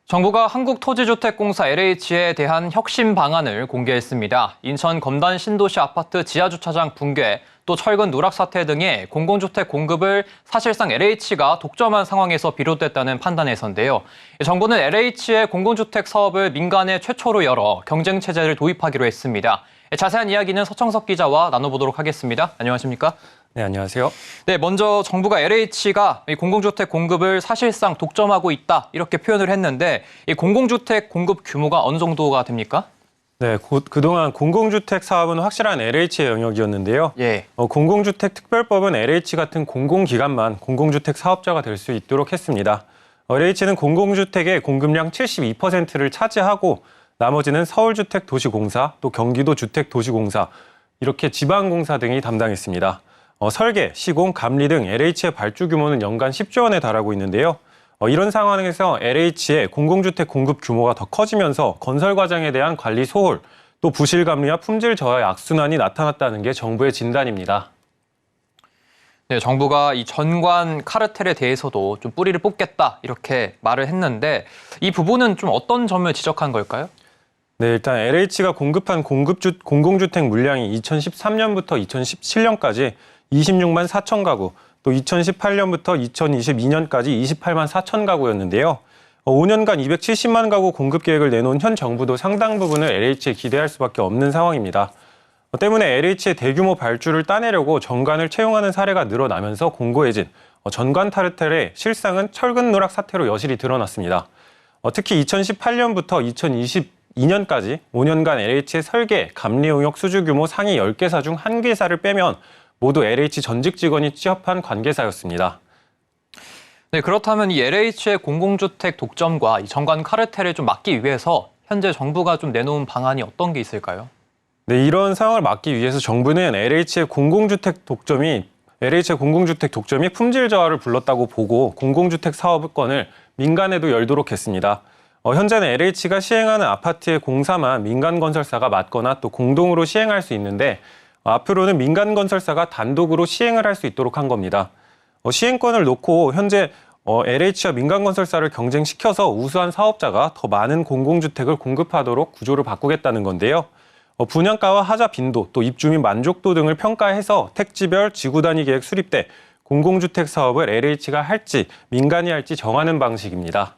정부가 한국토지주택공사 LH에 대한 혁신 방안을 공개했습니다. 인천 검단 신도시 아파트 지하주차장 붕괴, 또 철근 누락 사태 등의 공공주택 공급을 사실상 LH가 독점한 상황에서 비롯됐다는 판단에서인데요. 정부는 LH의 공공주택 사업을 민간에 최초로 열어 경쟁체제를 도입하기로 했습니다. 자세한 이야기는 서청석 기자와 나눠보도록 하겠습니다. 안녕하십니까? 네, 안녕하세요. 네, 먼저 정부가 LH가 이 공공주택 공급을 사실상 독점하고 있다 이렇게 표현을 했는데 이 공공주택 공급 규모가 어느 정도가 됩니까? 네, 그동안 공공주택 사업은 확실한 LH의 영역이었는데요. 예. 공공주택특별법은 LH 같은 공공기관만 공공주택 사업자가 될 수 있도록 했습니다. LH는 공공주택의 공급량 72%를 차지하고 나머지는 서울주택도시공사, 또 경기도주택도시공사, 이렇게 지방공사 등이 담당했습니다. 설계, 시공, 감리 등 LH의 발주 규모는 연간 10조 원에 달하고 있는데요. 이런 상황에서 LH의 공공주택 공급 규모가 더 커지면서 건설 과정에 대한 관리 소홀, 또 부실 감리와 품질 저하의 악순환이 나타났다는 게 정부의 진단입니다. 네, 정부가 이 전관 카르텔에 대해서도 좀 뿌리를 뽑겠다 이렇게 말을 했는데 이 부분은 좀 어떤 점을 지적한 걸까요? 네, 일단 LH가 공급한 공공주택 물량이 2013년부터 2017년까지 26만 4천 가구, 또 2018년부터 2022년까지 28만 4천 가구였는데요. 5년간 270만 가구 공급 계획을 내놓은 현 정부도 상당 부분을 LH에 기대할 수밖에 없는 상황입니다. 때문에 LH의 대규모 발주를 따내려고 전관을 채용하는 사례가 늘어나면서 공고해진 전관 카르텔의 실상은 철근 누락 사태로 여실히 드러났습니다. 특히 2018년부터 2022년까지 5년간 LH의 설계, 감리 용역 수주 규모 상위 10개사 중 1개사를 빼면 모두 LH 전직 직원이 취업한 관계사였습니다. 네, 그렇다면 이 LH의 공공주택 독점과 이 전관 카르텔을 좀 막기 위해서 현재 정부가 좀 내놓은 방안이 어떤 게 있을까요? 네, 이런 상황을 막기 위해서 정부는 LH의 공공주택 독점이 품질 저하를 불렀다고 보고 공공주택 사업권을 민간에도 열도록 했습니다. 현재는 LH가 시행하는 아파트의 공사만 민간 건설사가 맡거나 또 공동으로 시행할 수 있는데 앞으로는 민간 건설사가 단독으로 시행을 할 수 있도록 한 겁니다. 시행권을 놓고 현재 LH와 민간 건설사를 경쟁시켜서 우수한 사업자가 더 많은 공공주택을 공급하도록 구조를 바꾸겠다는 건데요. 분양가와 하자 빈도, 또 입주민 만족도 등을 평가해서 택지별 지구 단위 계획 수립 때 공공주택 사업을 LH가 할지 민간이 할지 정하는 방식입니다.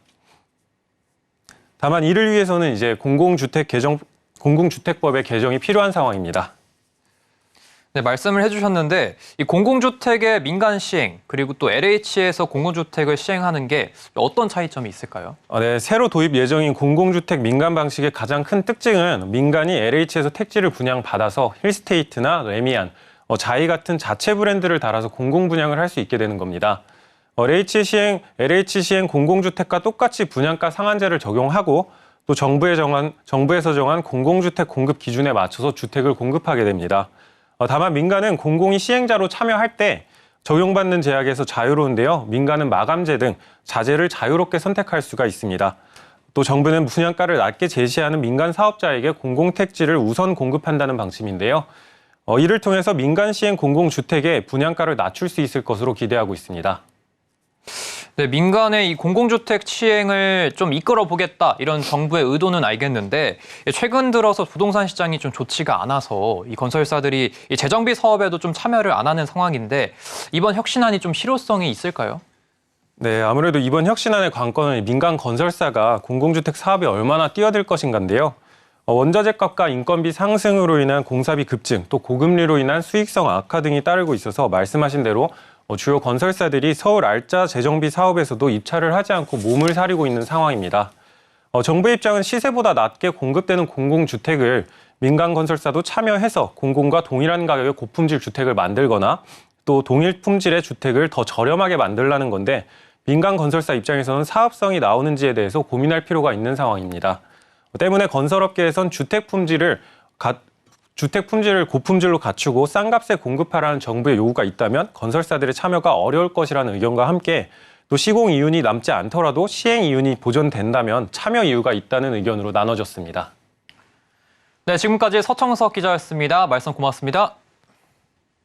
다만 이를 위해서는 이제 공공주택법의 개정이 필요한 상황입니다. 네, 말씀을 해주셨는데 이 공공주택의 민간 시행 그리고 또 LH에서 공공주택을 시행하는 게 어떤 차이점이 있을까요? 네, 새로 도입 예정인 공공주택 민간 방식의 가장 큰 특징은 민간이 LH에서 택지를 분양받아서 힐스테이트나 레미안, 자이 같은 자체 브랜드를 달아서 공공 분양을 할 수 있게 되는 겁니다. LH 시행 공공주택과 똑같이 분양가 상한제를 적용하고 또 정부에서 정한 공공주택 공급 기준에 맞춰서 주택을 공급하게 됩니다. 다만 민간은 공공이 시행자로 참여할 때 적용받는 제약에서 자유로운데요. 민간은 마감재 등 자재를 자유롭게 선택할 수가 있습니다. 또 정부는 분양가를 낮게 제시하는 민간 사업자에게 공공택지를 우선 공급한다는 방침인데요. 이를 통해서 민간 시행 공공주택의 분양가를 낮출 수 있을 것으로 기대하고 있습니다. 네, 민간의 이 공공주택 시행을 좀 이끌어보겠다 이런 정부의 의도는 알겠는데 최근 들어서 부동산 시장이 좀 좋지가 않아서 이 건설사들이 이 재정비 사업에도 좀 참여를 안 하는 상황인데 이번 혁신안이 좀 실효성이 있을까요? 네, 아무래도 이번 혁신안의 관건은 민간 건설사가 공공주택 사업에 얼마나 뛰어들 것인가인데요. 원자재 값과 인건비 상승으로 인한 공사비 급증, 또 고금리로 인한 수익성 악화 등이 따르고 있어서 말씀하신 대로 주요 건설사들이 서울 알짜 재정비 사업에서도 입찰을 하지 않고 몸을 사리고 있는 상황입니다. 정부의 입장은 시세보다 낮게 공급되는 공공주택을 민간 건설사도 참여해서 공공과 동일한 가격의 고품질 주택을 만들거나 또 동일 품질의 주택을 더 저렴하게 만들라는 건데 민간 건설사 입장에서는 사업성이 나오는지에 대해서 고민할 필요가 있는 상황입니다. 때문에 건설업계에선 주택 품질을 고품질로 갖추고 싼 값에 공급하라는 정부의 요구가 있다면 건설사들의 참여가 어려울 것이라는 의견과 함께 또 시공 이윤이 남지 않더라도 시행 이윤이 보존된다면 참여 이유가 있다는 의견으로 나눠졌습니다. 네, 지금까지 서청석 기자였습니다. 말씀 고맙습니다.